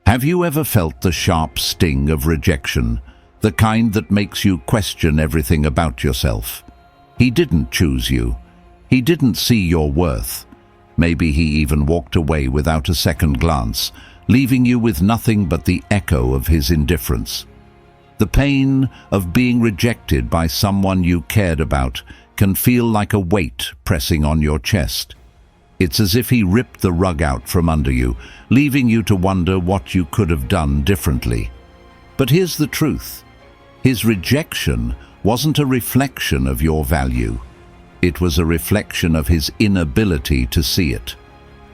Have you ever felt the sharp sting of rejection, the kind that makes you question everything about yourself? He didn't choose you. He didn't see your worth. Maybe he even walked away without a second glance, leaving you with nothing but the echo of his indifference. The pain of being rejected by someone you cared about can feel like a weight pressing on your chest. It's as if he ripped the rug out from under you, leaving you to wonder what you could have done differently. But here's the truth. His rejection wasn't a reflection of your value. It was a reflection of his inability to see it.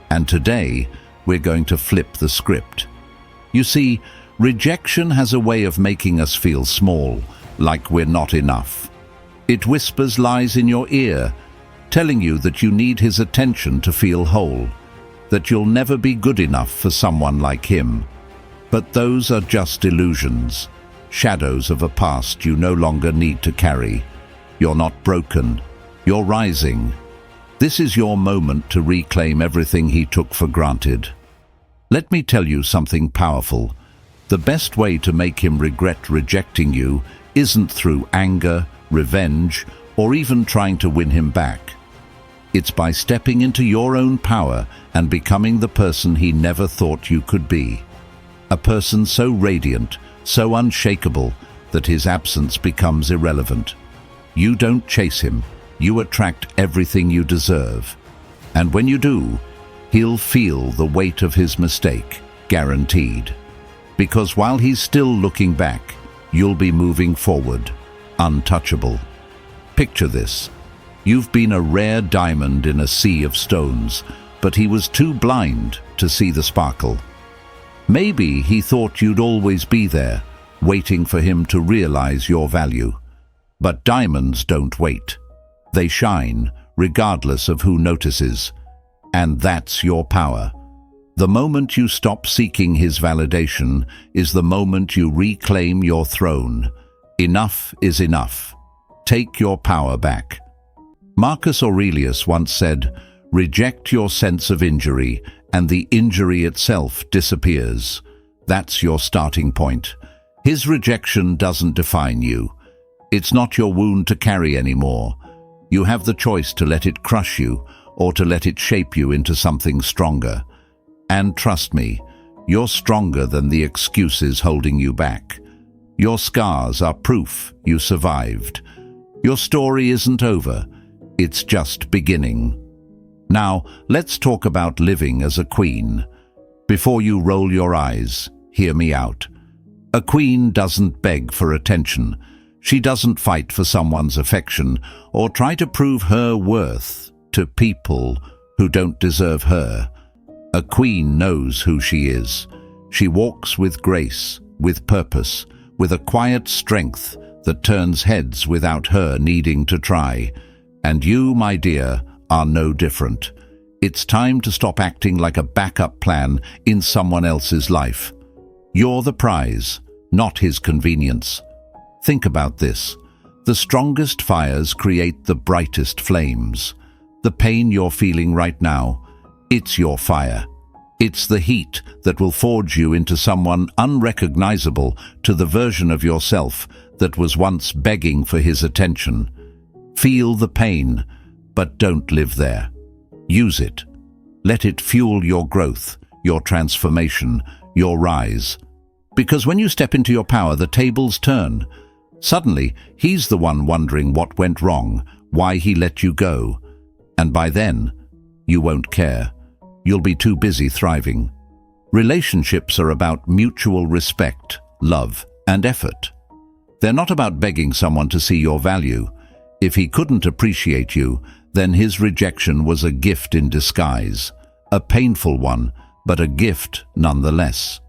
And today, we're going to flip the script. You see, rejection has a way of making us feel small, like we're not enough. It whispers lies in your ear, telling you that you need his attention to feel whole, that you'll never be good enough for someone like him. But those are just illusions, shadows of a past you no longer need to carry. You're not broken, you're rising. This is your moment to reclaim everything he took for granted. Let me tell you something powerful. The best way to make him regret rejecting you isn't through anger, revenge, or even trying to win him back. It's by stepping into your own power and becoming the person he never thought you could be. A person so radiant, so unshakable, that his absence becomes irrelevant. You don't chase him, you attract everything you deserve. And when you do, he'll feel the weight of his mistake, guaranteed. Because while he's still looking back, you'll be moving forward, untouchable. Picture this. You've been a rare diamond in a sea of stones, but he was too blind to see the sparkle. Maybe he thought you'd always be there, waiting for him to realize your value. But diamonds don't wait. They shine, regardless of who notices. And that's your power. The moment you stop seeking his validation is the moment you reclaim your throne. Enough is enough. Take your power back. Marcus Aurelius once said, "Reject your sense of injury, and the injury itself disappears." That's your starting point. His rejection doesn't define you. It's not your wound to carry anymore. You have the choice to let it crush you or to let it shape you into something stronger. And trust me, you're stronger than the excuses holding you back. Your scars are proof you survived. Your story isn't over. It's just beginning. Now, let's talk about living as a queen. Before you roll your eyes, hear me out. A queen doesn't beg for attention. She doesn't fight for someone's affection or try to prove her worth to people who don't deserve her. A queen knows who she is. She walks with grace, with purpose, with a quiet strength that turns heads without her needing to try. And you, my dear, are no different. It's time to stop acting like a backup plan in someone else's life. You're the prize, not his convenience. Think about this. The strongest fires create the brightest flames. The pain you're feeling right now, it's your fire. It's the heat that will forge you into someone unrecognizable to the version of yourself that was once begging for his attention. Feel the pain, but don't live there. Use it. Let it fuel your growth, your transformation, your rise. Because when you step into your power, the tables turn. Suddenly, he's the one wondering what went wrong, why he let you go. And by then, you won't care. You'll be too busy thriving. Relationships are about mutual respect, love, and effort. They're not about begging someone to see your value. If he couldn't appreciate you, then his rejection was a gift in disguise. A painful one, but a gift nonetheless.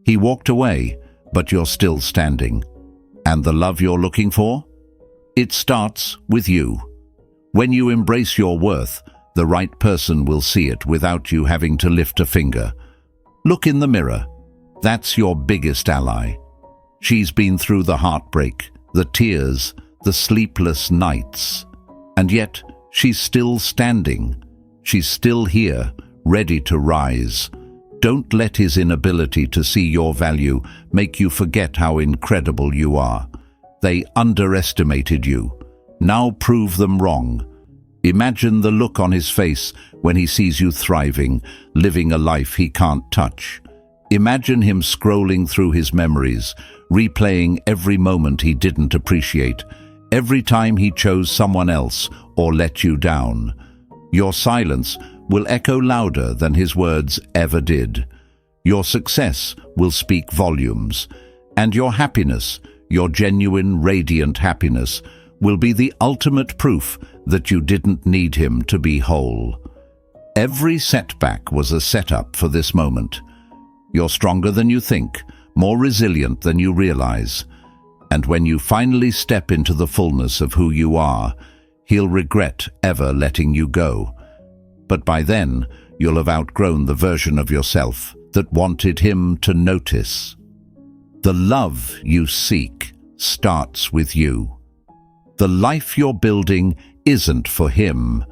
He walked away, but you're still standing. And the love you're looking for? It starts with you. When you embrace your worth, the right person will see it without you having to lift a finger. Look in the mirror. That's your biggest ally. She's been through the heartbreak, the tears, the sleepless nights. And yet, she's still standing. She's still here, ready to rise. Don't let his inability to see your value make you forget how incredible you are. They underestimated you. Now prove them wrong. Imagine the look on his face when he sees you thriving, living a life he can't touch. Imagine him scrolling through his memories, replaying every moment he didn't appreciate, every time he chose someone else or let you down. Your silence will echo louder than his words ever did. Your success will speak volumes, and your happiness, your genuine, radiant happiness, will be the ultimate proof that you didn't need him to be whole. Every setback was a setup for this moment. You're stronger than you think, more resilient than you realize. And when you finally step into the fullness of who you are, he'll regret ever letting you go. But by then, you'll have outgrown the version of yourself that wanted him to notice. The love you seek starts with you. The life you're building isn't for him,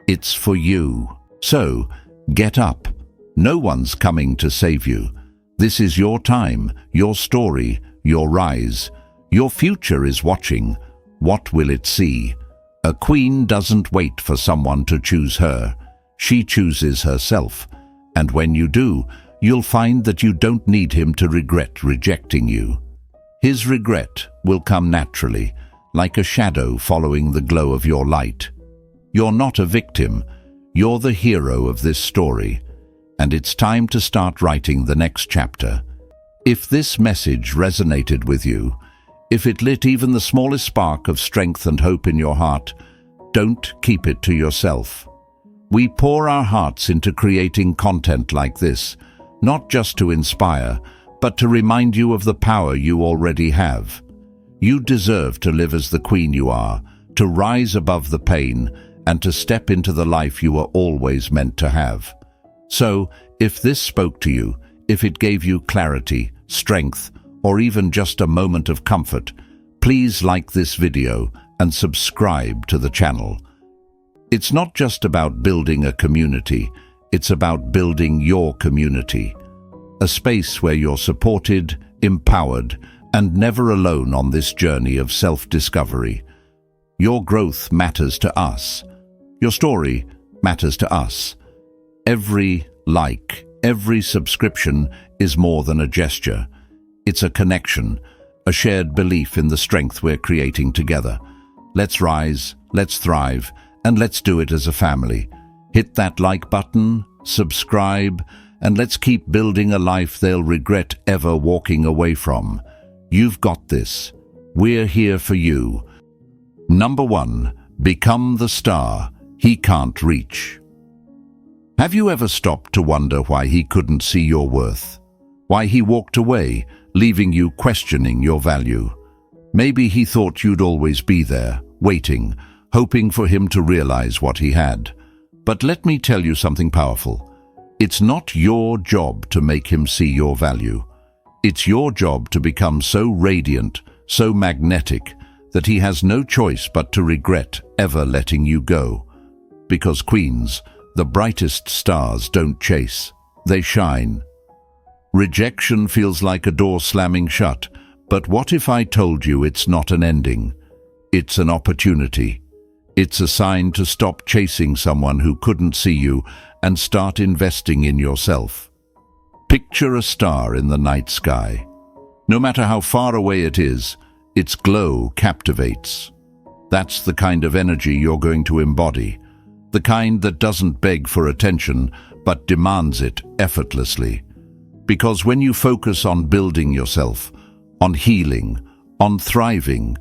it's for you. So, get up. No one's coming to save you. This is your time, your story, your rise. Your future is watching. What will it see? A queen doesn't wait for someone to choose her. She chooses herself. And when you do, you'll find that you don't need him to regret rejecting you. His regret will come naturally, like a shadow following the glow of your light. You're not a victim. You're the hero of this story. And it's time to start writing the next chapter. If this message resonated with you, if it lit even the smallest spark of strength and hope in your heart, don't keep it to yourself. We pour our hearts into creating content like this, not just to inspire, but to remind you of the power you already have. You deserve to live as the queen you are, to rise above the pain, and to step into the life you were always meant to have. So, if this spoke to you, if it gave you clarity, strength, or even just a moment of comfort, please like this video and subscribe to the channel. It's not just about building a community, it's about building your community. A space where you're supported, empowered, and never alone on this journey of self-discovery. Your growth matters to us. Your story matters to us. Every like, every subscription is more than a gesture. It's a connection, a shared belief in the strength we're creating together. Let's rise, let's thrive, and let's do it as a family. Hit that like button, subscribe, and let's keep building a life they'll regret ever walking away from. You've got this. We're here for you. Number 1, become the star he can't reach. Have you ever stopped to wonder why he couldn't see your worth? Why he walked away, leaving you questioning your value? Maybe he thought you'd always be there, waiting, hoping for him to realize what he had. But let me tell you something powerful. It's not your job to make him see your value. It's your job to become so radiant, so magnetic, that he has no choice but to regret ever letting you go. Because queens, the brightest stars don't chase, they shine. Rejection feels like a door slamming shut, but what if I told you it's not an ending? It's an opportunity. It's a sign to stop chasing someone who couldn't see you and start investing in yourself. Picture a star in the night sky. No matter how far away it is, its glow captivates. That's the kind of energy you're going to embody, the kind that doesn't beg for attention but demands it effortlessly. Because when you focus on building yourself, on healing, on thriving,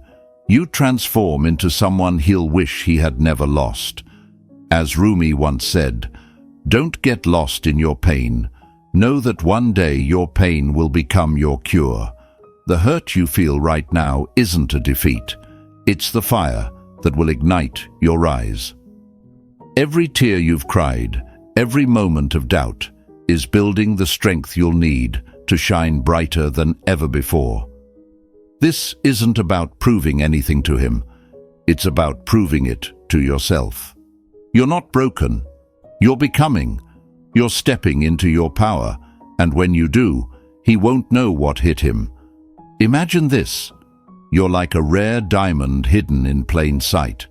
you transform into someone he'll wish he had never lost. As Rumi once said, "Don't get lost in your pain. Know that one day your pain will become your cure." The hurt you feel right now isn't a defeat. It's the fire that will ignite your rise. Every tear you've cried, every moment of doubt, is building the strength you'll need to shine brighter than ever before. This isn't about proving anything to him. It's about proving it to yourself. You're not broken. You're becoming. You're stepping into your power. And when you do, he won't know what hit him. Imagine this. You're like a rare diamond hidden in plain sight.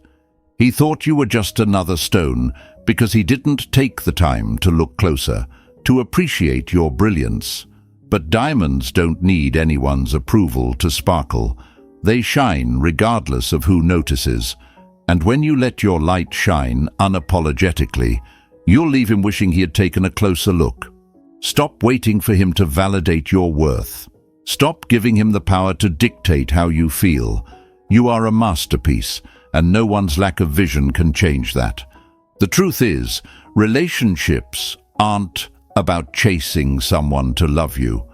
He thought you were just another stone because he didn't take the time to look closer, to appreciate your brilliance. But diamonds don't need anyone's approval to sparkle. They shine regardless of who notices. And when you let your light shine unapologetically, you'll leave him wishing he had taken a closer look. Stop waiting for him to validate your worth. Stop giving him the power to dictate how you feel. You are a masterpiece, and no one's lack of vision can change that. The truth is, relationships aren't about chasing someone to love you.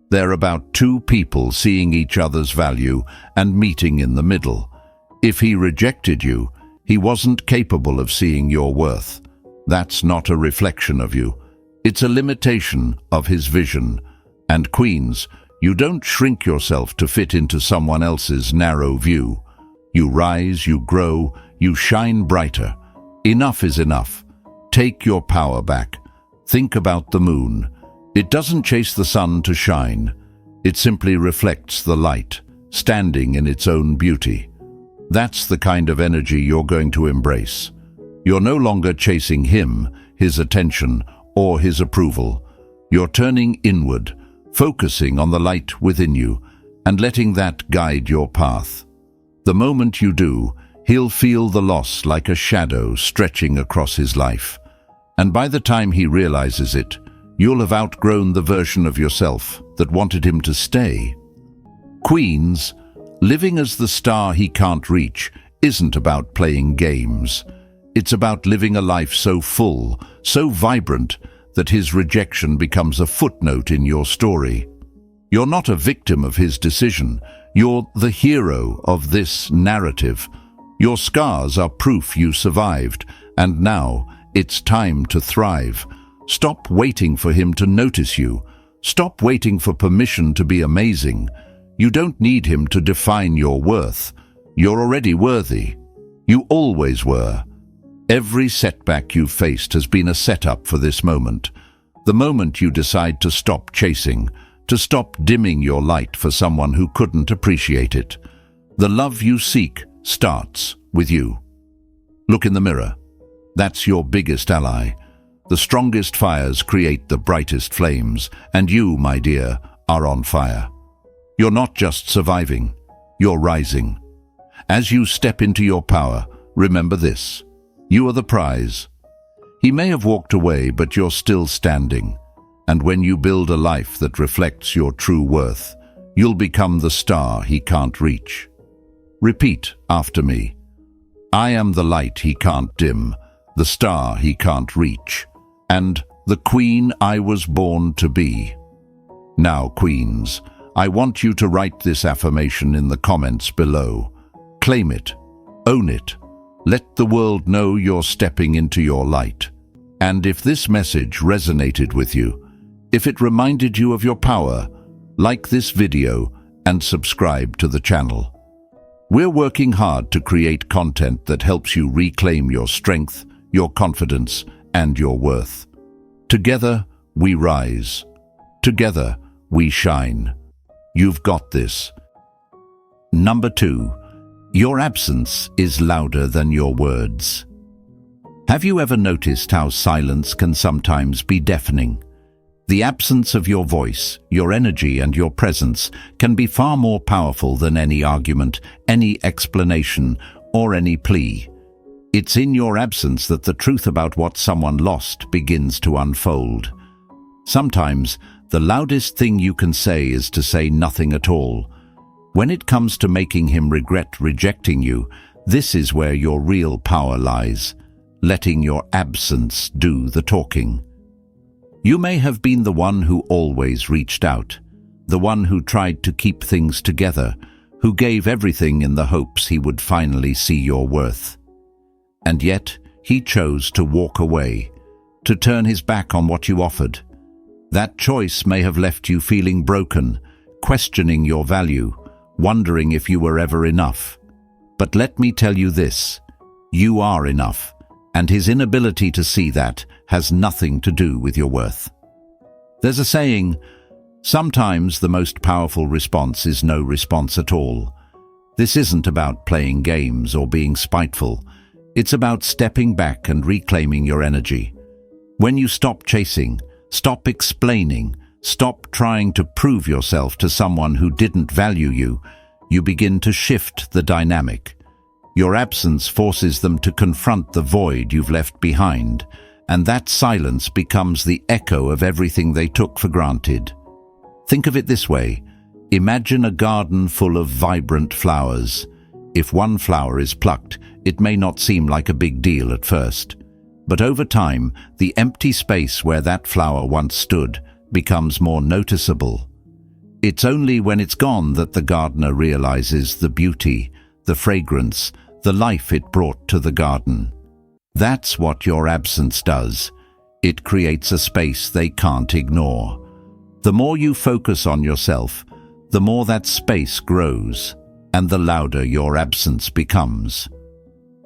They're about two people seeing each other's value and meeting in the middle. If he rejected you, he wasn't capable of seeing your worth. That's not a reflection of you. It's a limitation of his vision. And queens, you don't shrink yourself to fit into someone else's narrow view. You rise, you grow, you shine brighter. Enough is enough. Take your power back. Think about the moon. It doesn't chase the sun to shine. It simply reflects the light, standing in its own beauty. That's the kind of energy you're going to embrace. You're no longer chasing him, his attention, or his approval. You're turning inward, focusing on the light within you, and letting that guide your path. The moment you do, he'll feel the loss like a shadow stretching across his life. And by the time he realizes it, you'll have outgrown the version of yourself that wanted him to stay. Queens, living as the star he can't reach isn't about playing games. It's about living a life so full, so vibrant, that his rejection becomes a footnote in your story. You're not a victim of his decision. You're the hero of this narrative. Your scars are proof you survived, and now it's time to thrive. Stop waiting for him to notice you. Stop waiting for permission to be amazing. You don't need him to define your worth. You're already worthy. You always were. Every setback you've faced has been a setup for this moment. The moment you decide to stop chasing, to stop dimming your light for someone who couldn't appreciate it. The love you seek starts with you. Look in the mirror. That's your biggest ally. The strongest fires create the brightest flames, and you, my dear, are on fire. You're not just surviving, you're rising. As you step into your power, remember this: you are the prize. He may have walked away, but you're still standing. And when you build a life that reflects your true worth, you'll become the star he can't reach. Repeat after me. I am the light he can't dim, the star he can't reach, and the queen I was born to be. Now, queens, I want you to write this affirmation in the comments below. Claim it. Own it. Let the world know you're stepping into your light. And if this message resonated with you, if it reminded you of your power, like this video and subscribe to the channel. We're working hard to create content that helps you reclaim your strength, your confidence, and your worth. Together, we rise. Together, we shine. You've got this. Number 2. Your absence is louder than your words. Have you ever noticed how silence can sometimes be deafening? The absence of your voice, your energy, and your presence can be far more powerful than any argument, any explanation, or any plea. It's in your absence that the truth about what someone lost begins to unfold. Sometimes, the loudest thing you can say is to say nothing at all. When it comes to making him regret rejecting you, this is where your real power lies, letting your absence do the talking. You may have been the one who always reached out, the one who tried to keep things together, who gave everything in the hopes he would finally see your worth. And yet, he chose to walk away, to turn his back on what you offered. That choice may have left you feeling broken, questioning your value, wondering if you were ever enough. But let me tell you this: you are enough, and his inability to see that has nothing to do with your worth. There's a saying, sometimes the most powerful response is no response at all. This isn't about playing games or being spiteful. It's about stepping back and reclaiming your energy. When you stop chasing, stop explaining, stop trying to prove yourself to someone who didn't value you, you begin to shift the dynamic. Your absence forces them to confront the void you've left behind, and that silence becomes the echo of everything they took for granted. Think of it this way. Imagine a garden full of vibrant flowers. If one flower is plucked, it may not seem like a big deal at first. But over time, the empty space where that flower once stood becomes more noticeable. It's only when it's gone that the gardener realizes the beauty, the fragrance, the life it brought to the garden. That's what your absence does. It creates a space they can't ignore. The more you focus on yourself, the more that space grows, and the louder your absence becomes.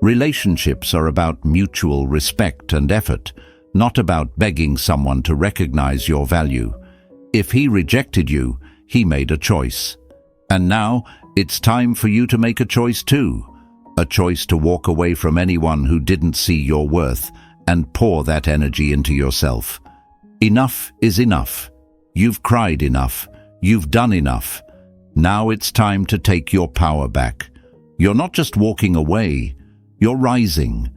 Relationships are about mutual respect and effort, not about begging someone to recognize your value. If he rejected you, he made a choice. And now, it's time for you to make a choice too. A choice to walk away from anyone who didn't see your worth and pour that energy into yourself. Enough is enough. You've cried enough. You've done enough. Now it's time to take your power back. You're not just walking away. You're rising.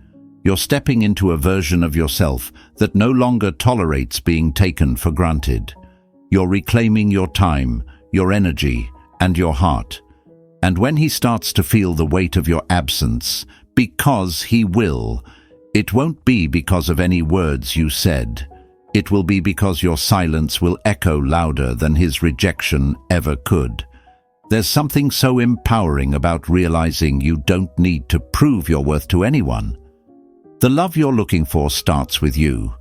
You're stepping into a version of yourself that no longer tolerates being taken for granted. You're reclaiming your time, your energy, and your heart. And when he starts to feel the weight of your absence, because he will, it won't be because of any words you said. It will be because your silence will echo louder than his rejection ever could. There's something so empowering about realizing you don't need to prove your worth to anyone. The love you're looking for starts with you.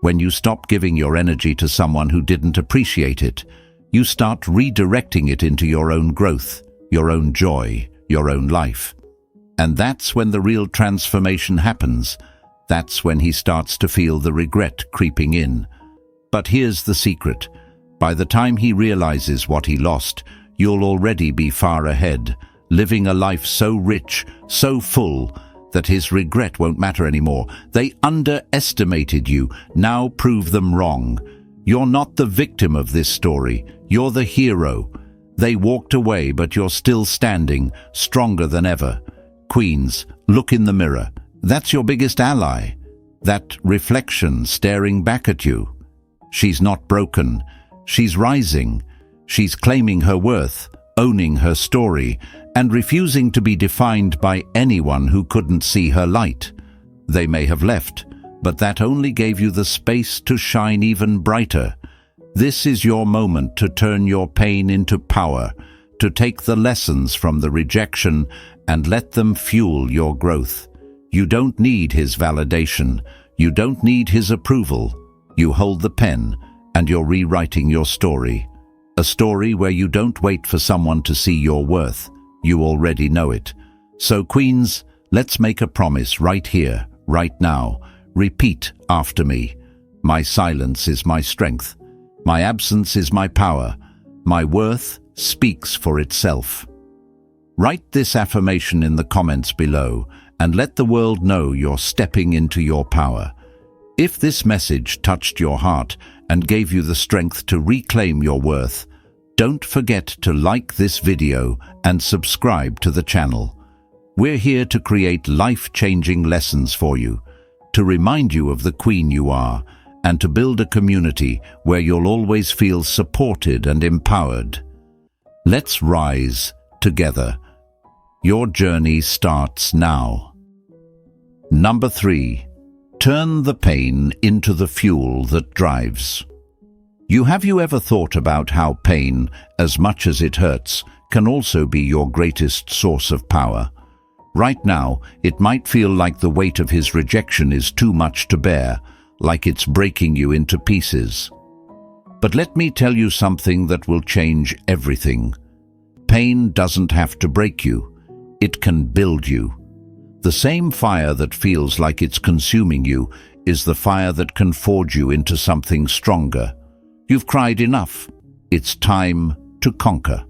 When you stop giving your energy to someone who didn't appreciate it, you start redirecting it into your own growth, your own joy, your own life. And that's when the real transformation happens. That's when he starts to feel the regret creeping in. But here's the secret. By the time he realizes what he lost, you'll already be far ahead, living a life so rich, so full, that his regret won't matter anymore. They underestimated you. Now prove them wrong. You're not the victim of this story. You're the hero. They walked away, but you're still standing, stronger than ever. Queens, look in the mirror. That's your biggest ally. That reflection staring back at you. She's not broken. She's rising. She's claiming her worth, owning her story, and refusing to be defined by anyone who couldn't see her light. They may have left, but that only gave you the space to shine even brighter. This is your moment to turn your pain into power, to take the lessons from the rejection and let them fuel your growth. You don't need his validation. You don't need his approval. You hold the pen, and you're rewriting your story. A story where you don't wait for someone to see your worth. You already know it. So, Queens, let's make a promise right here, right now. Repeat after me. My silence is my strength. My absence is my power. My worth speaks for itself. Write this affirmation in the comments below and let the world know you're stepping into your power. If this message touched your heart and gave you the strength to reclaim your worth, don't forget to like this video and subscribe to the channel. We're here to create life-changing lessons for you, to remind you of the queen you are, and to build a community where you'll always feel supported and empowered. Let's rise together. Your journey starts now. Number 3. Turn the pain into the fuel that drives. Have you ever thought about how pain, as much as it hurts, can also be your greatest source of power? Right now, it might feel like the weight of his rejection is too much to bear, like it's breaking you into pieces. But let me tell you something that will change everything. Pain doesn't have to break you. It can build you. The same fire that feels like it's consuming you is the fire that can forge you into something stronger. You've cried enough. It's time to conquer.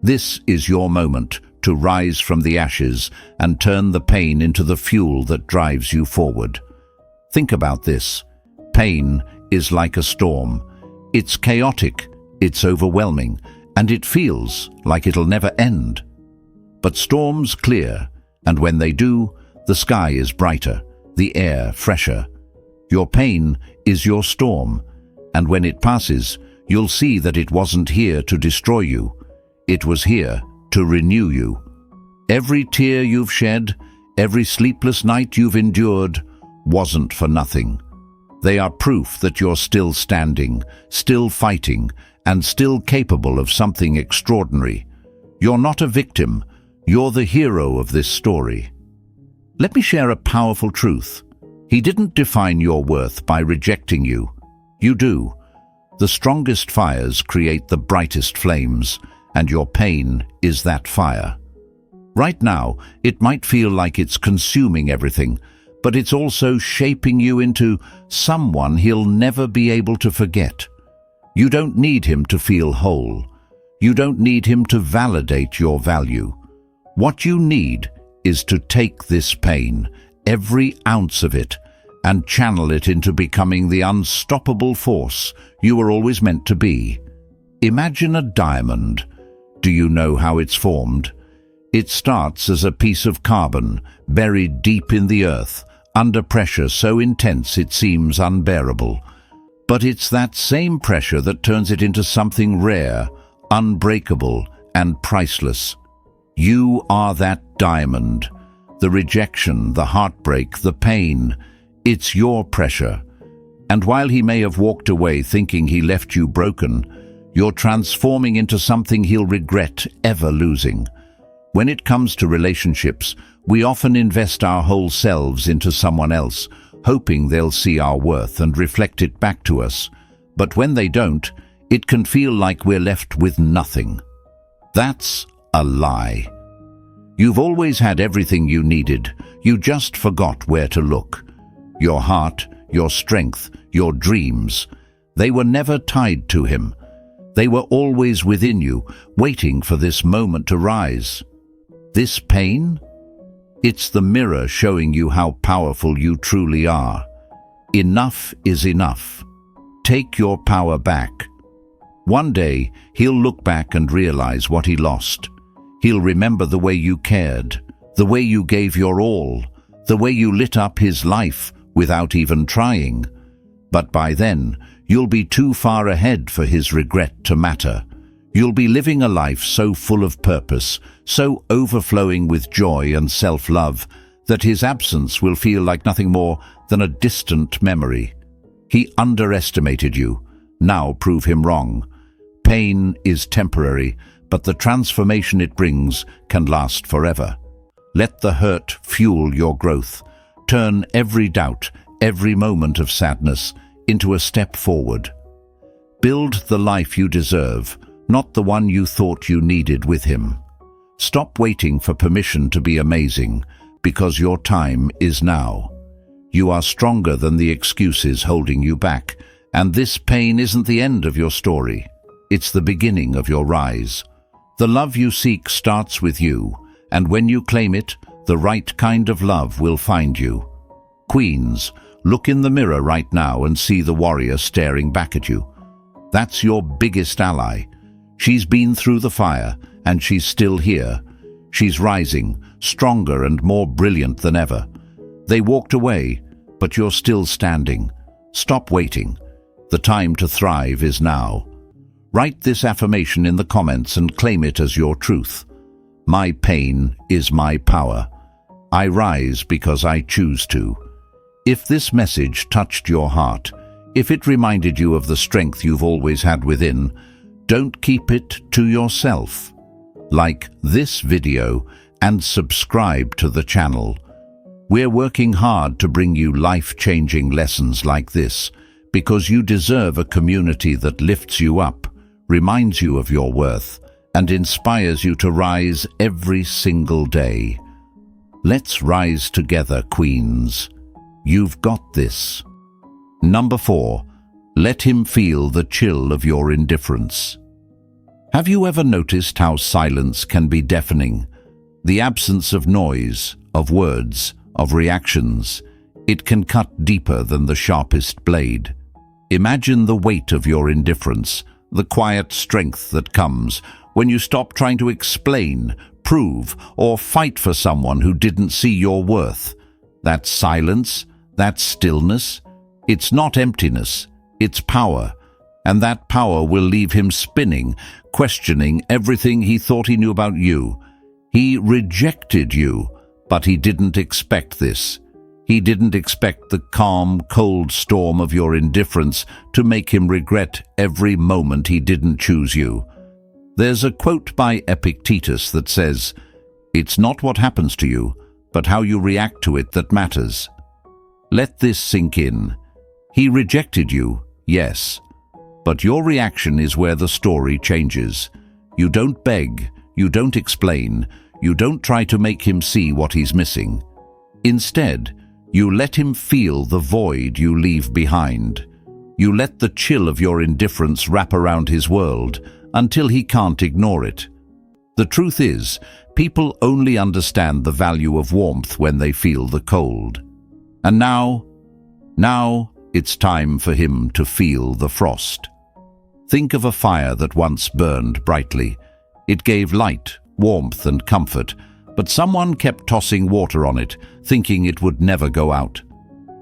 This is your moment to rise from the ashes and turn the pain into the fuel that drives you forward. Think about this. Pain is like a storm. It's chaotic, it's overwhelming, and it feels like it'll never end. But storms clear, and when they do, the sky is brighter, the air fresher. Your pain is your storm, and when it passes, you'll see that it wasn't here to destroy you. It was here to renew you. Every tear you've shed, every sleepless night you've endured, wasn't for nothing. They are proof that you're still standing, still fighting, and still capable of something extraordinary. You're not a victim, you're the hero of this story. Let me share a powerful truth. He didn't define your worth by rejecting you. You do. The strongest fires create the brightest flames, and your pain is that fire. Right now, it might feel like it's consuming everything, but it's also shaping you into someone he'll never be able to forget. You don't need him to feel whole. You don't need him to validate your value. What you need is to take this pain, every ounce of it, and channel it into becoming the unstoppable force you were always meant to be. Imagine a diamond. Do you know how it's formed? It starts as a piece of carbon buried deep in the earth, under pressure so intense it seems unbearable. But it's that same pressure that turns it into something rare, unbreakable, and priceless. You are that diamond. The rejection, the heartbreak, the pain, it's your pressure. And while he may have walked away thinking he left you broken, you're transforming into something he'll regret ever losing. When it comes to relationships, we often invest our whole selves into someone else, hoping they'll see our worth and reflect it back to us. But when they don't, it can feel like we're left with nothing. That's a lie. You've always had everything you needed. You just forgot where to look. Your heart, your strength, your dreams, they were never tied to him. They were always within you, waiting for this moment to rise. This pain? It's the mirror showing you how powerful you truly are. Enough is enough. Take your power back. One day, he'll look back and realize what he lost. He'll remember the way you cared, the way you gave your all, the way you lit up his life without even trying. But by then, you'll be too far ahead for his regret to matter. You'll be living a life so full of purpose, so overflowing with joy and self-love, that his absence will feel like nothing more than a distant memory. He underestimated you. Now prove him wrong. Pain is temporary, but the transformation it brings can last forever. Let the hurt fuel your growth. Turn every doubt, every moment of sadness, into a step forward. Build the life you deserve, not the one you thought you needed with him. Stop waiting for permission to be amazing, because your time is now. You are stronger than the excuses holding you back, and this pain isn't the end of your story. It's the beginning of your rise. The love you seek starts with you, and when you claim it, the right kind of love will find you. Queens, look in the mirror right now and see the warrior staring back at you. That's your biggest ally. She's been through the fire, and she's still here. She's rising, stronger and more brilliant than ever. They walked away, but you're still standing. Stop waiting. The time to thrive is now. Write this affirmation in the comments and claim it as your truth. My pain is my power. I rise because I choose to. If this message touched your heart, if it reminded you of the strength you've always had within, don't keep it to yourself. Like this video and subscribe to the channel. We're working hard to bring you life-changing lessons like this because you deserve a community that lifts you up, reminds you of your worth, and inspires you to rise every single day. Let's rise together, queens. You've got this. Number 4. Let him feel the chill of your indifference. Have you ever noticed how silence can be deafening? The absence of noise, of words, of reactions. It can cut deeper than the sharpest blade. Imagine the weight of your indifference, the quiet strength that comes when you stop trying to explain, prove, or fight for someone who didn't see your worth. That silence, that stillness, it's not emptiness, it's power. And that power will leave him spinning, questioning everything he thought he knew about you. He rejected you, but he didn't expect this. He didn't expect the calm, cold storm of your indifference to make him regret every moment he didn't choose you. There's a quote by Epictetus that says, "It's not what happens to you, but how you react to it that matters." Let this sink in. He rejected you, yes, but your reaction is where the story changes. You don't beg, you don't explain, you don't try to make him see what he's missing. Instead, you let him feel the void you leave behind. You let the chill of your indifference wrap around his world until he can't ignore it. The truth is, people only understand the value of warmth when they feel the cold. And now it's time for him to feel the frost. Think of a fire that once burned brightly. It gave light, warmth, and comfort, but someone kept tossing water on it, thinking it would never go out.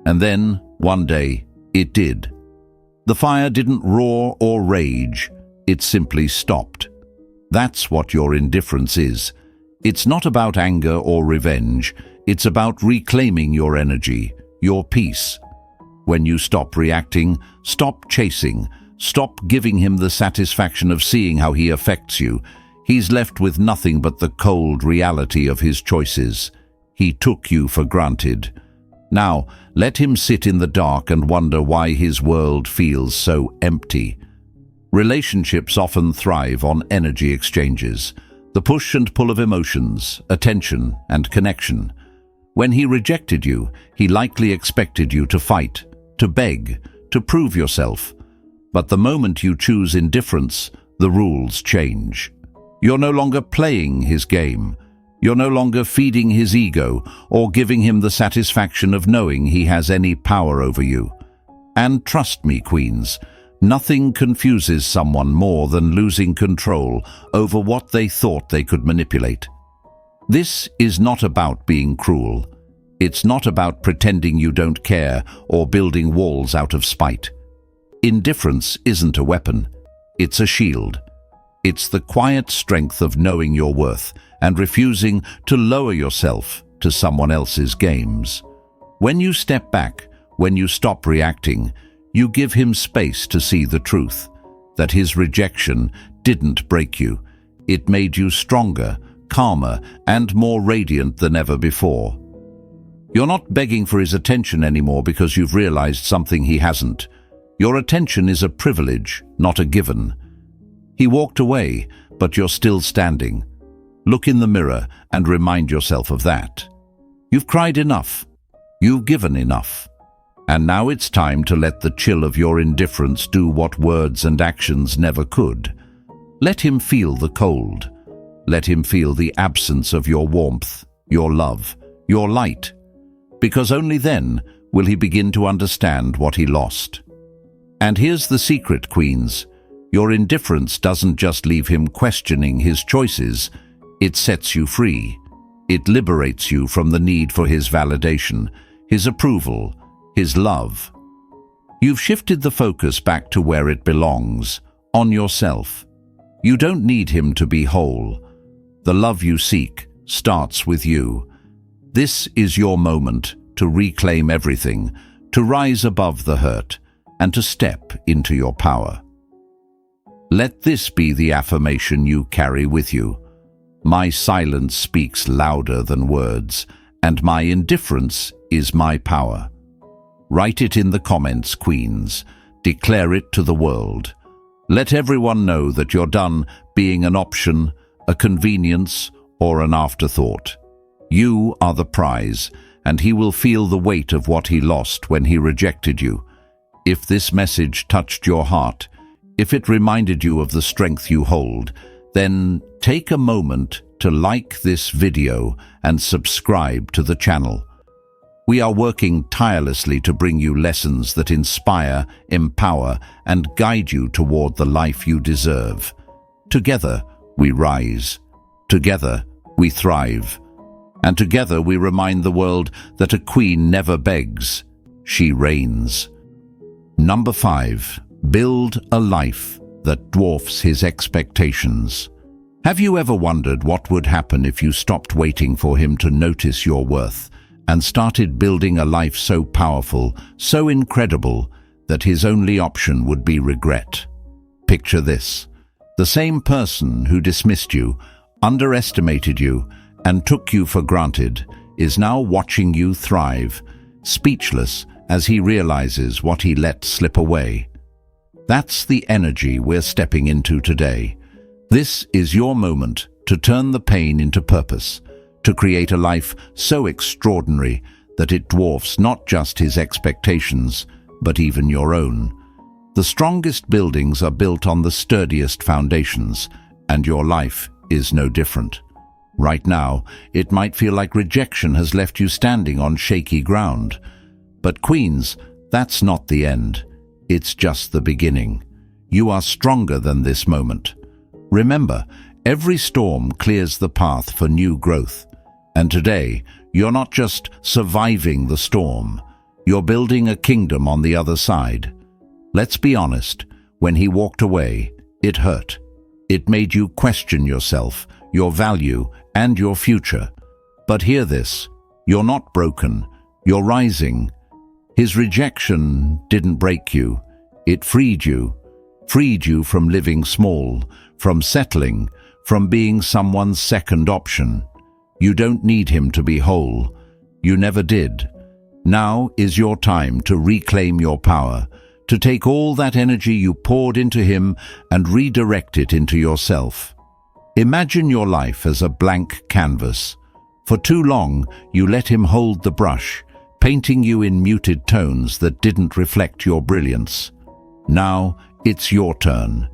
And then, one day, it did. The fire didn't roar or rage, it simply stopped. That's what your indifference is. It's not about anger or revenge, it's about reclaiming your energy, your peace. When you stop reacting, stop chasing, stop giving him the satisfaction of seeing how he affects you, he's left with nothing but the cold reality of his choices. He took you for granted. Now, let him sit in the dark and wonder why his world feels so empty. Relationships often thrive on energy exchanges, the push and pull of emotions, attention, and connection. When he rejected you, he likely expected you to fight, to beg, to prove yourself. But the moment you choose indifference, the rules change. You're no longer playing his game. You're no longer feeding his ego or giving him the satisfaction of knowing he has any power over you. And trust me, queens, nothing confuses someone more than losing control over what they thought they could manipulate. This is not about being cruel. It's not about pretending you don't care or building walls out of spite. Indifference isn't a weapon. It's a shield. It's the quiet strength of knowing your worth and refusing to lower yourself to someone else's games. When you step back, when you stop reacting, you give him space to see the truth, that his rejection didn't break you. It made you stronger, calmer, and more radiant than ever before. You're not begging for his attention anymore because you've realized something he hasn't. Your attention is a privilege, not a given. He walked away, but you're still standing. Look in the mirror and remind yourself of that. You've cried enough. You've given enough. And now it's time to let the chill of your indifference do what words and actions never could. Let him feel the cold. Let him feel the absence of your warmth, your love, your light. Because only then will he begin to understand what he lost. And here's the secret, queens. Your indifference doesn't just leave him questioning his choices. It sets you free. It liberates you from the need for his validation, his approval, his love. You've shifted the focus back to where it belongs, on yourself. You don't need him to be whole. The love you seek starts with you. This is your moment to reclaim everything, to rise above the hurt, and to step into your power. Let this be the affirmation you carry with you. My silence speaks louder than words, and my indifference is my power. Write it in the comments, queens. Declare it to the world. Let everyone know that you're done being an option, a convenience, or an afterthought. You are the prize, and he will feel the weight of what he lost when he rejected you. If this message touched your heart, if it reminded you of the strength you hold, then take a moment to like this video and subscribe to the channel. We are working tirelessly to bring you lessons that inspire, empower, and guide you toward the life you deserve. Together, we rise. Together, we thrive. And together we remind the world that a queen never begs, she reigns. Number 5. Build a life that dwarfs his expectations. Have you ever wondered what would happen if you stopped waiting for him to notice your worth and started building a life so powerful, so incredible, that his only option would be regret? Picture this. The same person who dismissed you, underestimated you, and took you for granted is now watching you thrive, speechless as he realizes what he let slip away. That's the energy we're stepping into today. This is your moment to turn the pain into purpose, to create a life so extraordinary that it dwarfs not just his expectations, but even your own. The strongest buildings are built on the sturdiest foundations, and your life is no different. Right now, it might feel like rejection has left you standing on shaky ground. But queens, that's not the end. It's just the beginning. You are stronger than this moment. Remember, every storm clears the path for new growth. And today, you're not just surviving the storm. You're building a kingdom on the other side. Let's be honest, when he walked away, it hurt. It made you question yourself, your value, and your future. But hear this, you're not broken, you're rising. His rejection didn't break you, it freed you from living small, from settling, from being someone's second option. You don't need him to be whole. You never did. Now is your time to reclaim your power, to take all that energy you poured into him and redirect it into yourself. Imagine your life as a blank canvas. For too long, you let him hold the brush, painting you in muted tones that didn't reflect your brilliance. Now it's your turn.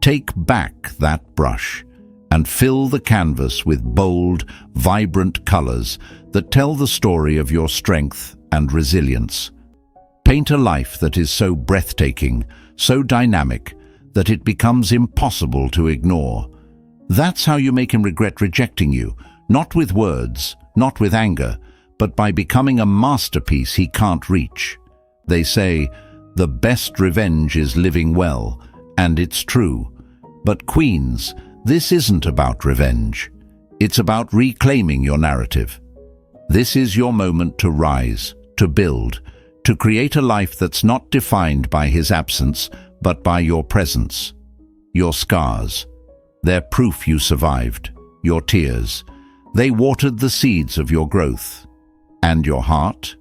Take back that brush and fill the canvas with bold, vibrant colors that tell the story of your strength and resilience. Paint a life that is so breathtaking, so dynamic, that it becomes impossible to ignore. That's how you make him regret rejecting you, not with words, not with anger, but by becoming a masterpiece he can't reach. They say, the best revenge is living well, and it's true. But queens, this isn't about revenge. It's about reclaiming your narrative. This is your moment to rise, to build, to create a life that's not defined by his absence, but by your presence. Your scars, they're proof you survived. Your tears, they watered the seeds of your growth. And your heart?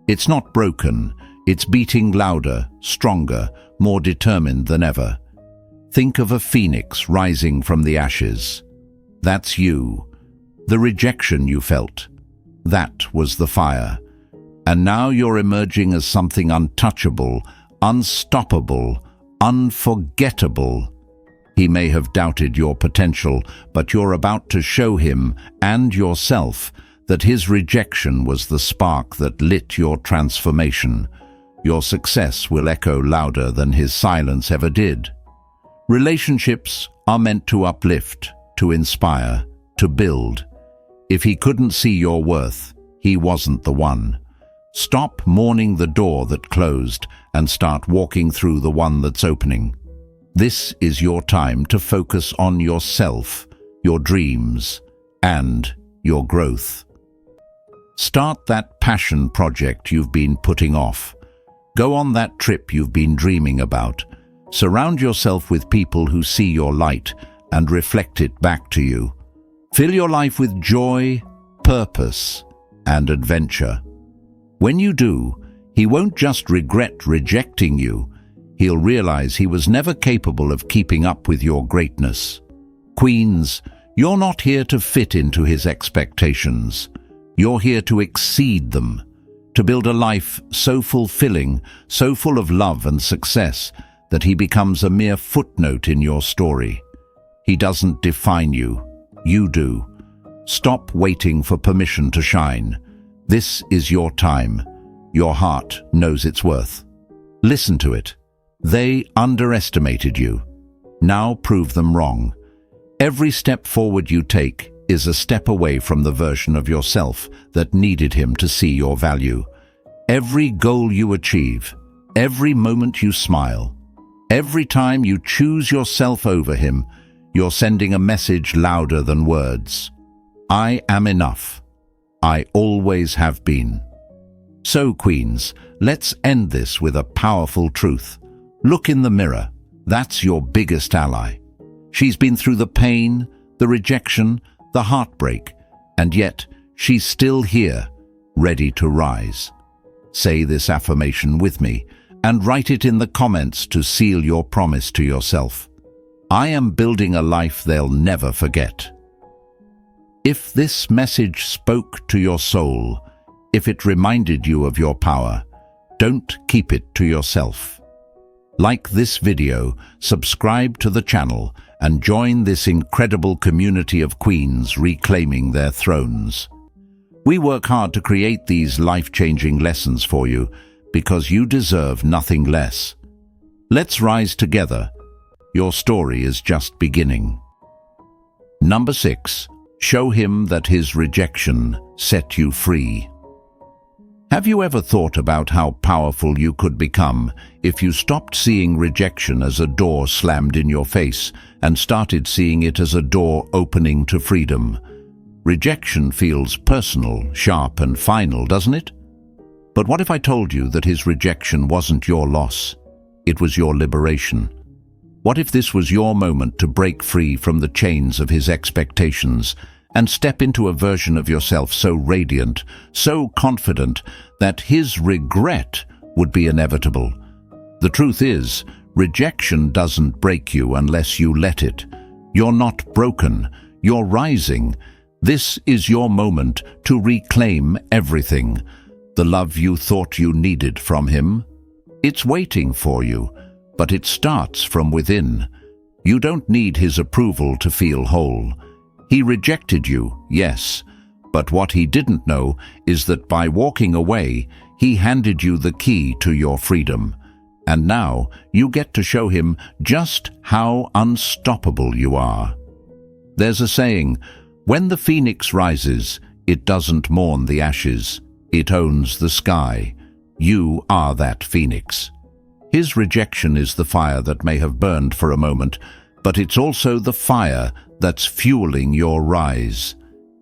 It's not broken, it's beating louder, stronger, more determined than ever. Think of a phoenix rising from the ashes. That's you. The rejection you felt. That was the fire. And now you're emerging as something untouchable, unstoppable, unforgettable. He may have doubted your potential, but you're about to show him and yourself that his rejection was the spark that lit your transformation. Your success will echo louder than his silence ever did. Relationships are meant to uplift, to inspire, to build. If he couldn't see your worth, he wasn't the one. Stop mourning the door that closed and start walking through the one that's opening. This is your time to focus on yourself, your dreams, and your growth. Start that passion project you've been putting off. Go on that trip you've been dreaming about. Surround yourself with people who see your light and reflect it back to you. Fill your life with joy, purpose, and adventure. When you do, he won't just regret rejecting you. He'll realize he was never capable of keeping up with your greatness. Queens, you're not here to fit into his expectations. You're here to exceed them. to build a life so fulfilling, so full of love and success, that he becomes a mere footnote in your story. He doesn't define you, you do. Stop waiting for permission to shine. This is your time. Your heart knows its worth. Listen to it. They underestimated you. Now prove them wrong. Every step forward you take is a step away from the version of yourself that needed him to see your value. Every goal you achieve, every moment you smile, every time you choose yourself over him, you're sending a message louder than words. I am enough. I always have been. So, queens, let's end this with a powerful truth. Look in the mirror. That's your biggest ally. She's been through the pain, the rejection, the heartbreak, and yet she's still here, ready to rise. Say this affirmation with me and write it in the comments to seal your promise to yourself. I am building a life they'll never forget. If this message spoke to your soul, if it reminded you of your power, don't keep it to yourself. Like this video, subscribe to the channel, and join this incredible community of queens reclaiming their thrones. We work hard to create these life-changing lessons for you because you deserve nothing less. Let's rise together. Your story is just beginning. Number 6. Show him that his rejection set you free. Have you ever thought about how powerful you could become if you stopped seeing rejection as a door slammed in your face and started seeing it as a door opening to freedom? Rejection feels personal, sharp, and final, doesn't it? But what if I told you that his rejection wasn't your loss? It was your liberation. What if this was your moment to break free from the chains of his expectations and step into a version of yourself so radiant, so confident, that his regret would be inevitable? The truth is, rejection doesn't break you unless you let it. You're not broken, you're rising. This is your moment to reclaim everything. The love you thought you needed from him, it's waiting for you, but it starts from within. You don't need his approval to feel whole. He rejected you, yes, but what he didn't know is that by walking away, he handed you the key to your freedom. And now you get to show him just how unstoppable you are. There's a saying, when the phoenix rises, it doesn't mourn the ashes, it owns the sky. You are that phoenix. His rejection is the fire that may have burned for a moment, but it's also the fire that's fueling your rise.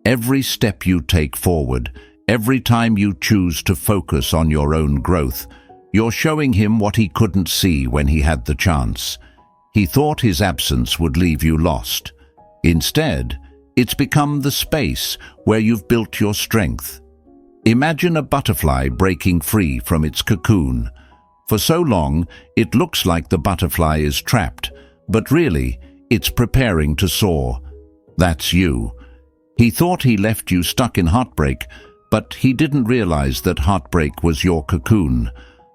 Every step you take forward, every time you choose to focus on your own growth, you're showing him what he couldn't see when he had the chance. He thought his absence would leave you lost. Instead, it's become the space where you've built your strength. Imagine a butterfly breaking free from its cocoon. For so long, it looks like the butterfly is trapped, but really, it's preparing to soar. That's you. He thought he left you stuck in heartbreak, but he didn't realize that heartbreak was your cocoon,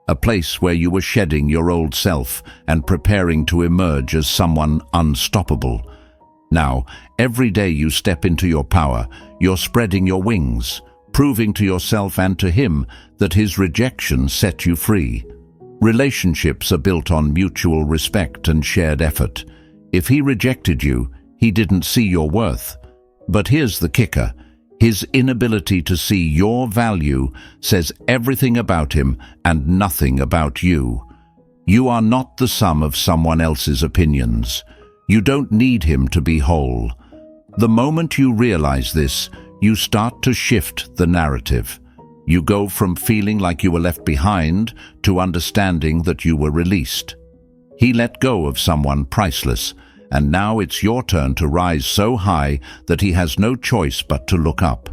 a place where you were shedding your old self and preparing to emerge as someone unstoppable. Now, every day you step into your power, you're spreading your wings, proving to yourself and to him that his rejection set you free. Relationships are built on mutual respect and shared effort. If he rejected you, he didn't see your worth. But here's the kicker. His inability to see your value says everything about him and nothing about you. You are not the sum of someone else's opinions. You don't need him to be whole. The moment you realize this, you start to shift the narrative. You go from feeling like you were left behind to understanding that you were released. He let go of someone priceless, and now it's your turn to rise so high that he has no choice but to look up.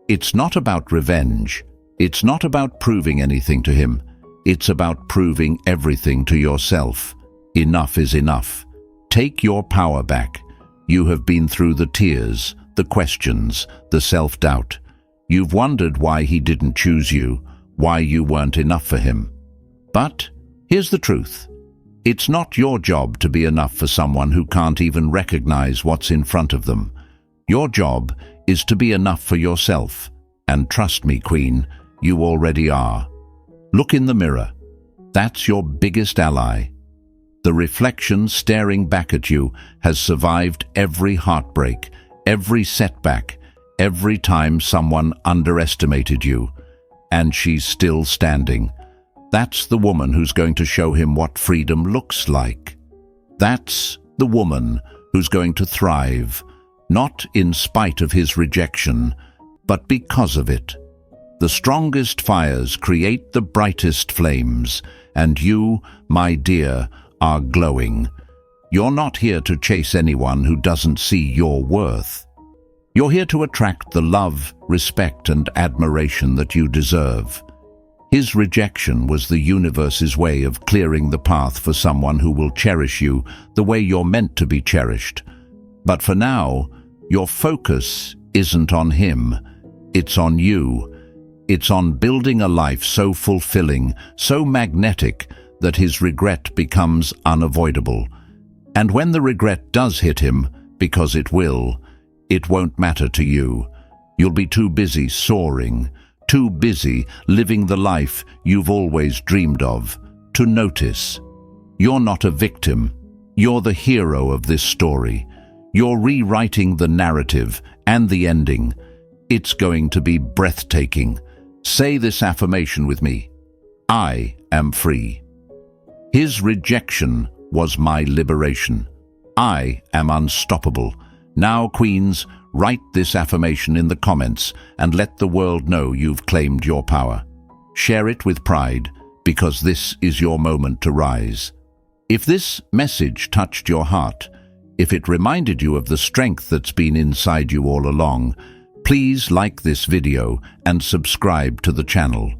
It's not about revenge. It's not about proving anything to him. It's about proving everything to yourself. Enough is enough. Take your power back. You have been through the tears, the questions, the self-doubt. You've wondered why he didn't choose you, why you weren't enough for him. But here's the truth. It's not your job to be enough for someone who can't even recognize what's in front of them. Your job is to be enough for yourself. And trust me, Queen, you already are. Look in the mirror. That's your biggest ally. The reflection staring back at you has survived every heartbreak, every setback, every time someone underestimated you. And she's still standing. That's the woman who's going to show him what freedom looks like. That's the woman who's going to thrive, not in spite of his rejection, but because of it. The strongest fires create the brightest flames, and you, my dear, are glowing. You're not here to chase anyone who doesn't see your worth. You're here to attract the love, respect, and admiration that you deserve. His rejection was the universe's way of clearing the path for someone who will cherish you the way you're meant to be cherished. But for now, your focus isn't on him. It's on you. It's on building a life so fulfilling, so magnetic, that his regret becomes unavoidable. And when the regret does hit him, because it will, it won't matter to you. You'll be too busy soaring, too busy living the life you've always dreamed of, to notice. You're not a victim. You're the hero of this story. You're rewriting the narrative and the ending. It's going to be breathtaking. Say this affirmation with me. I am free. His rejection was my liberation. I am unstoppable. Now, queens, write this affirmation in the comments and let the world know you've claimed your power. Share it with pride, because this is your moment to rise. If this message touched your heart, if it reminded you of the strength that's been inside you all along, please like this video and subscribe to the channel.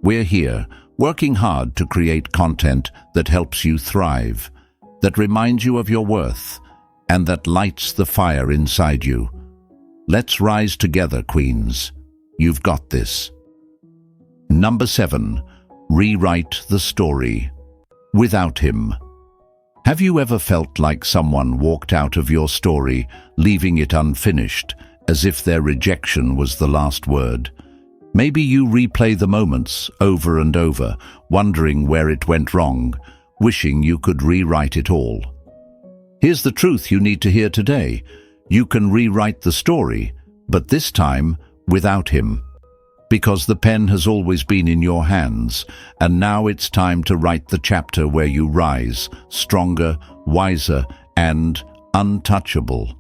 We're here, working hard to create content that helps you thrive, that reminds you of your worth, and that lights the fire inside you. Let's rise together, queens. You've got this. Number 7. Rewrite the story. Without him. Have you ever felt like someone walked out of your story, leaving it unfinished, as if their rejection was the last word? Maybe you replay the moments over and over, wondering where it went wrong, wishing you could rewrite it all. Here's the truth you need to hear today. You can rewrite the story, but this time without him. Because the pen has always been in your hands, and now it's time to write the chapter where you rise, stronger, wiser, and untouchable.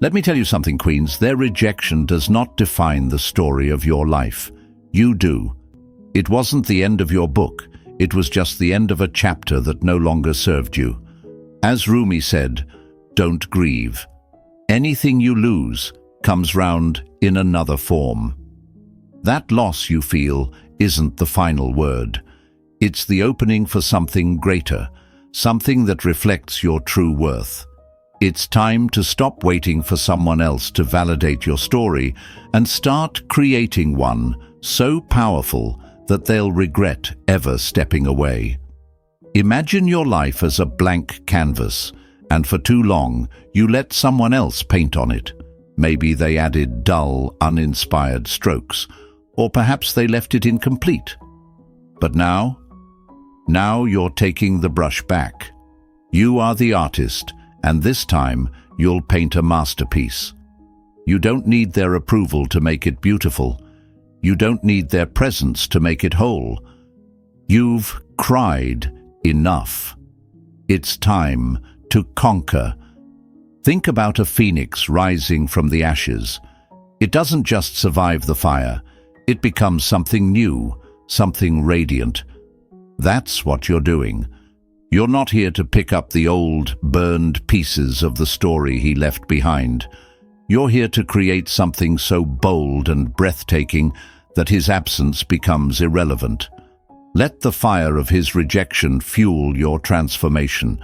Let me tell you something, queens. Their rejection does not define the story of your life. You do. It wasn't the end of your book. It was just the end of a chapter that no longer served you. As Rumi said, don't grieve. Anything you lose comes round in another form. That loss you feel isn't the final word. It's the opening for something greater, something that reflects your true worth. It's time to stop waiting for someone else to validate your story and start creating one so powerful that they'll regret ever stepping away. Imagine your life as a blank canvas, and for too long you let someone else paint on it. Maybe they added dull, uninspired strokes, or perhaps they left it incomplete. But now you're taking the brush back. You are the artist, and this time you'll paint a masterpiece. You don't need their approval to make it beautiful. You don't need their presence to make it whole. You've cried enough. It's time to conquer. Think about a phoenix rising from the ashes. It doesn't just survive the fire. It becomes something new, something radiant. That's what you're doing. You're not here to pick up the old, burned pieces of the story he left behind. You're here to create something so bold and breathtaking that his absence becomes irrelevant. Let the fire of his rejection fuel your transformation.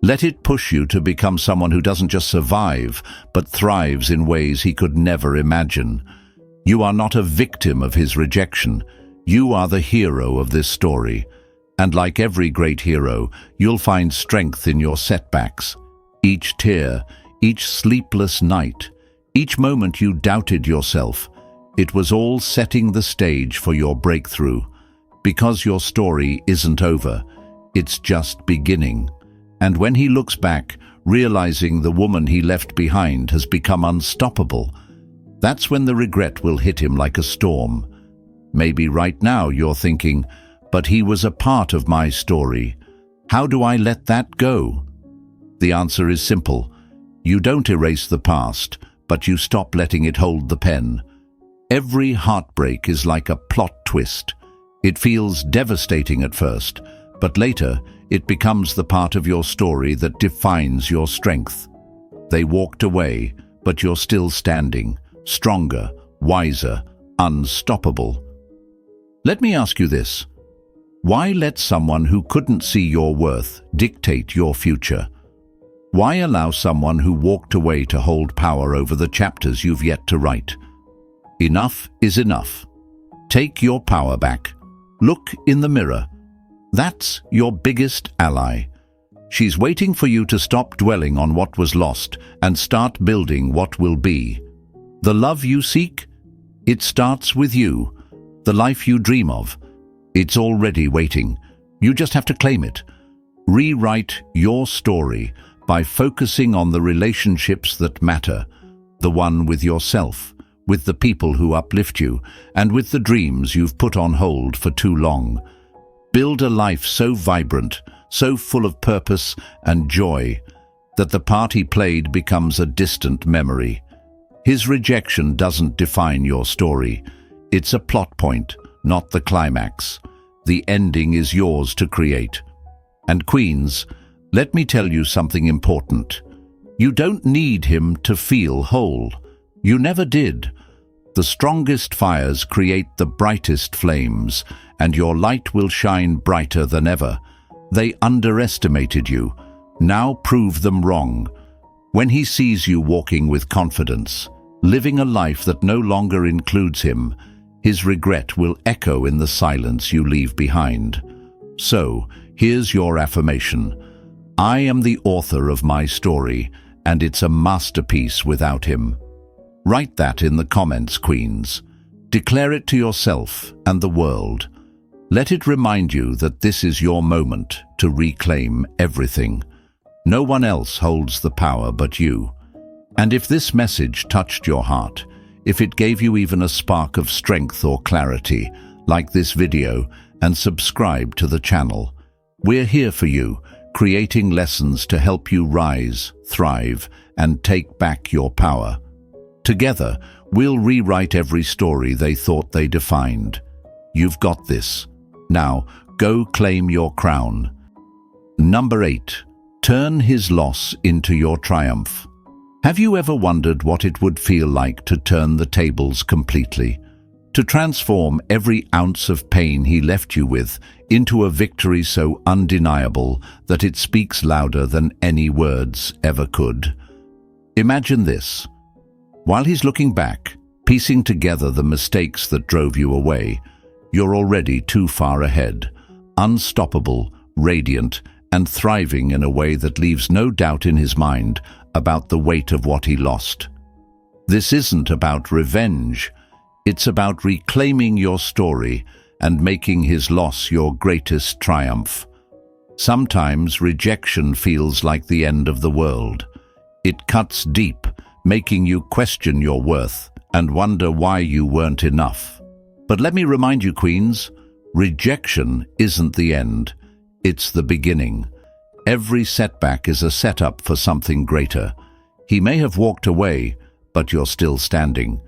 Let it push you to become someone who doesn't just survive, but thrives in ways he could never imagine. You are not a victim of his rejection. You are the hero of this story, and like every great hero, you'll find strength in your setbacks. Each tear, each sleepless night, each moment you doubted yourself, it was all setting the stage for your breakthrough. Because your story isn't over, it's just beginning. And when he looks back, realizing the woman he left behind has become unstoppable, that's when the regret will hit him like a storm. Maybe right now you're thinking, but he was a part of my story. How do I let that go? The answer is simple. You don't erase the past, but you stop letting it hold the pen. Every heartbreak is like a plot twist. It feels devastating at first, but later it becomes the part of your story that defines your strength. They walked away, but you're still standing, stronger, wiser, unstoppable. Let me ask you this. Why let someone who couldn't see your worth dictate your future? Why allow someone who walked away to hold power over the chapters you've yet to write? Enough is enough. Take your power back. Look in the mirror. That's your biggest ally. She's waiting for you to stop dwelling on what was lost and start building what will be. The love you seek? It starts with you. The life you dream of? It's already waiting. You just have to claim it. Rewrite your story by focusing on the relationships that matter, the one with yourself, with the people who uplift you, and with the dreams you've put on hold for too long. Build a life so vibrant, so full of purpose and joy, that the part he played becomes a distant memory. His rejection doesn't define your story. It's a plot point, not the climax. The ending is yours to create. And queens, let me tell you something important. You don't need him to feel whole. You never did. The strongest fires create the brightest flames, and your light will shine brighter than ever. They underestimated you. Now prove them wrong. When he sees you walking with confidence, living a life that no longer includes him, his regret will echo in the silence you leave behind. So, here's your affirmation. I am the author of my story, and it's a masterpiece without him. Write that in the comments, queens. Declare it to yourself and the world. Let it remind you that this is your moment to reclaim everything. No one else holds the power but you. And if this message touched your heart, if it gave you even a spark of strength or clarity, like this video and subscribe to the channel. We're here for you, creating lessons to help you rise, thrive, and take back your power. Together, we'll rewrite every story they thought they defined. You've got this. Now, go claim your crown. Number 8. Turn his loss into your triumph. Have you ever wondered what it would feel like to turn the tables completely? To transform every ounce of pain he left you with into a victory so undeniable that it speaks louder than any words ever could? Imagine this. While he's looking back, piecing together the mistakes that drove you away, you're already too far ahead, unstoppable, radiant, and thriving in a way that leaves no doubt in his mind about the weight of what he lost. This isn't about revenge. It's about reclaiming your story and making his loss your greatest triumph. Sometimes rejection feels like the end of the world. It cuts deep, making you question your worth and wonder why you weren't enough. But let me remind you, queens, rejection isn't the end. It's the beginning. Every setback is a setup for something greater. He may have walked away, but you're still standing.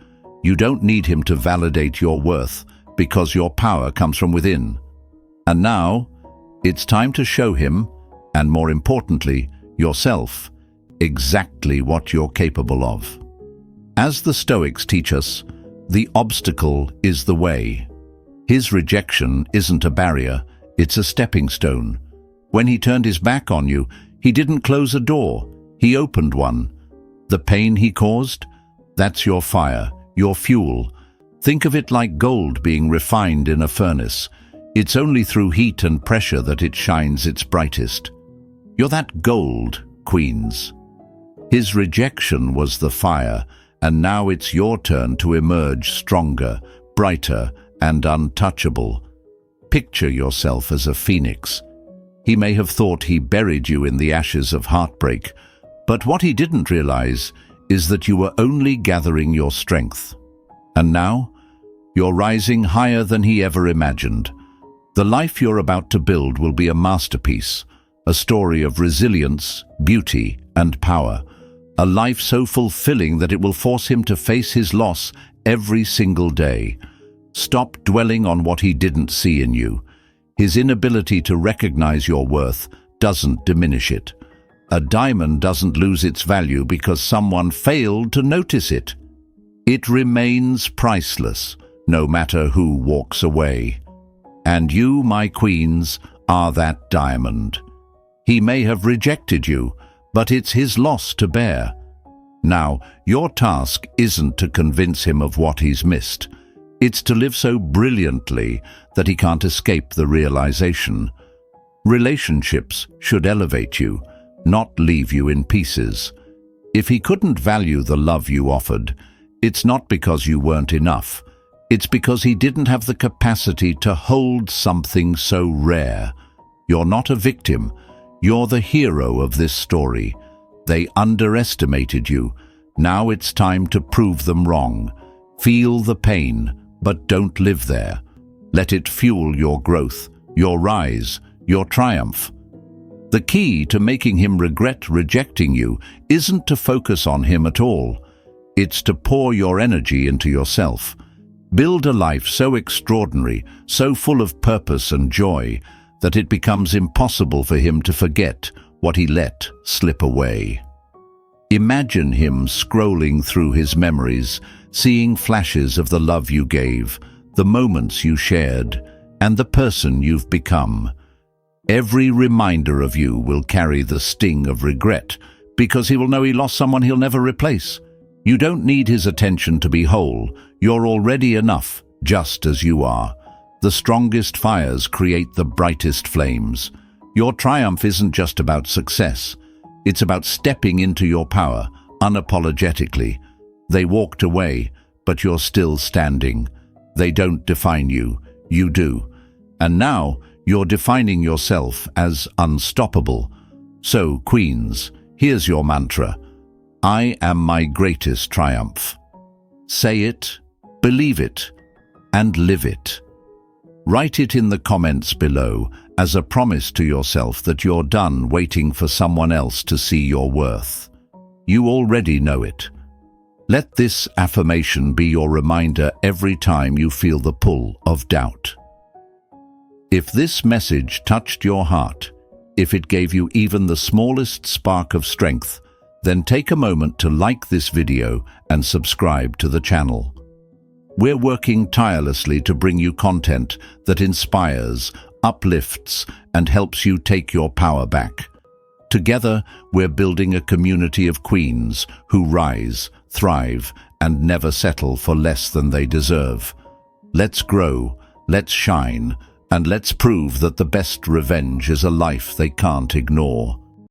You don't need him to validate your worth because your power comes from within. And now, it's time to show him, and more importantly, yourself, exactly what you're capable of. As the Stoics teach us, the obstacle is the way. His rejection isn't a barrier, it's a stepping stone. When he turned his back on you, he didn't close a door, he opened one. The pain he caused? That's your fire, your fuel. Think of it like gold being refined in a furnace. It's only through heat and pressure that it shines its brightest. You're that gold, Queens. His rejection was the fire, and now it's your turn to emerge stronger, brighter, and untouchable. Picture yourself as a phoenix. He may have thought he buried you in the ashes of heartbreak, but what he didn't realize is that you were only gathering your strength. And now, you're rising higher than he ever imagined. The life you're about to build will be a masterpiece, a story of resilience, beauty, and power. A life so fulfilling that it will force him to face his loss every single day. Stop dwelling on what he didn't see in you. His inability to recognize your worth doesn't diminish it. A diamond doesn't lose its value because someone failed to notice it. It remains priceless, no matter who walks away. And you, my queens, are that diamond. He may have rejected you, but it's his loss to bear. Now, your task isn't to convince him of what he's missed. It's to live so brilliantly that he can't escape the realization. Relationships should elevate you, not leave you in pieces. If he couldn't value the love you offered, it's not because you weren't enough. It's because he didn't have the capacity to hold something so rare. You're not a victim. You're the hero of this story. They underestimated you. Now it's time to prove them wrong. Feel the pain, but don't live there. Let it fuel your growth, your rise, your triumph. The key to making him regret rejecting you isn't to focus on him at all. It's to pour your energy into yourself. Build a life so extraordinary, so full of purpose and joy, that it becomes impossible for him to forget what he let slip away. Imagine him scrolling through his memories, seeing flashes of the love you gave, the moments you shared, and the person you've become. Every reminder of you will carry the sting of regret, because he will know he lost someone he'll never replace. You don't need his attention to be whole. You're already enough, just as you are. The strongest fires create the brightest flames. Your triumph isn't just about success. It's about stepping into your power, unapologetically. They walked away, but you're still standing. They don't define you, you do. And now, you're defining yourself as unstoppable. So, queens, here's your mantra. I am my greatest triumph. Say it, believe it, and live it. Write it in the comments below as a promise to yourself that you're done waiting for someone else to see your worth. You already know it. Let this affirmation be your reminder every time you feel the pull of doubt. If this message touched your heart, if it gave you even the smallest spark of strength, then take a moment to like this video and subscribe to the channel. We're working tirelessly to bring you content that inspires, uplifts, and helps you take your power back. Together, we're building a community of queens who rise, thrive, and never settle for less than they deserve. Let's grow, let's shine, and let's prove that the best revenge is a life they can't ignore.